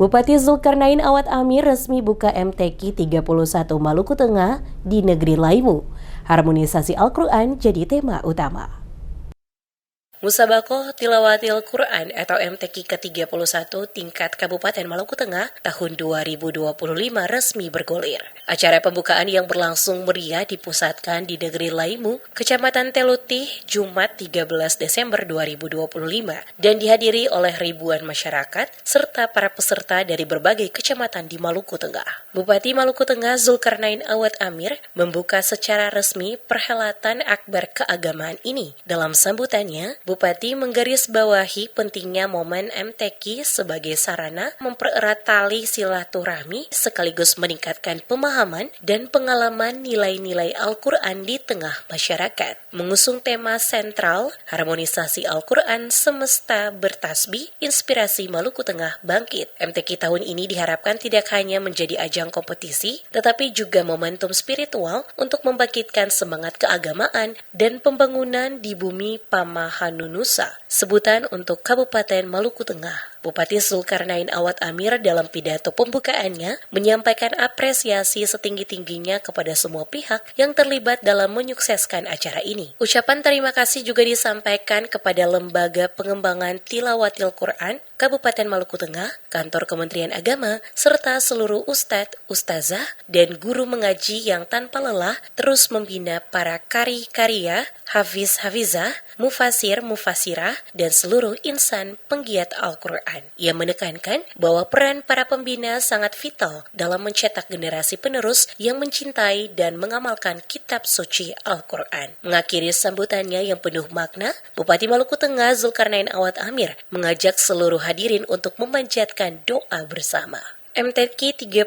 Bupati Zulkarnain Awad Amir resmi buka MTQ 31 Maluku Tengah di negeri Laimu. Harmonisasi Al-Quran jadi tema utama. Musabaqah Tilawatil Quran atau MTQ ke-31 tingkat Kabupaten Maluku Tengah tahun 2025 resmi bergulir. Acara pembukaan yang berlangsung meriah dipusatkan di negeri Laimu, Kecamatan Telutih, Jumat 13 Desember 2025 dan dihadiri oleh ribuan masyarakat serta para peserta dari berbagai kecamatan di Maluku Tengah. Bupati Maluku Tengah Zulkarnain Awad Amir membuka secara resmi perhelatan akbar keagamaan ini. Dalam sambutannya, Bupati menggarisbawahi pentingnya momen MTQ sebagai sarana mempererat tali silaturahmi sekaligus meningkatkan pemahaman dan pengalaman nilai-nilai Al-Quran di tengah masyarakat. Mengusung tema sentral, harmonisasi Al-Quran semesta bertasbih, inspirasi Maluku Tengah bangkit. MTQ tahun ini diharapkan tidak hanya menjadi ajang kompetisi, tetapi juga momentum spiritual untuk membangkitkan semangat keagamaan dan pembangunan di bumi Pamahan Nusa, sebutan untuk Kabupaten Maluku Tengah. Bupati Zulkarnain Awad Amir dalam pidato pembukaannya menyampaikan apresiasi setinggi-tingginya kepada semua pihak yang terlibat dalam menyukseskan acara ini. Ucapan terima kasih juga disampaikan kepada Lembaga Pengembangan Tilawatil Quran Kabupaten Maluku Tengah, Kantor Kementerian Agama, serta seluruh ustadz, ustazah, dan guru mengaji yang tanpa lelah terus membina para kari-karia, hafiz-hafizah, mufasir-mufasirah, dan seluruh insan penggiat Al-Quran. Ia menekankan bahwa peran para pembina sangat vital dalam mencetak generasi penerus yang mencintai dan mengamalkan kitab suci Al-Quran. Mengakhiri sambutannya yang penuh makna, Bupati Maluku Tengah Zulkarnain Awad Amir mengajak seluruh hadirin untuk memanjatkan doa bersama. MTQ 31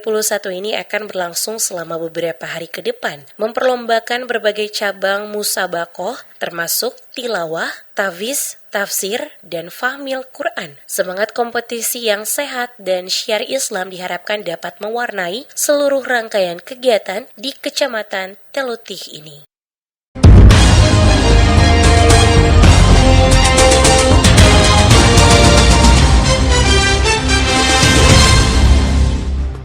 ini akan berlangsung selama beberapa hari ke depan, memperlombakan berbagai cabang musabaqah termasuk tilawah, taviz, tafsir, dan fahmil Quran. Semangat kompetisi yang sehat dan syiar Islam diharapkan dapat mewarnai seluruh rangkaian kegiatan di Kecamatan Telutih ini.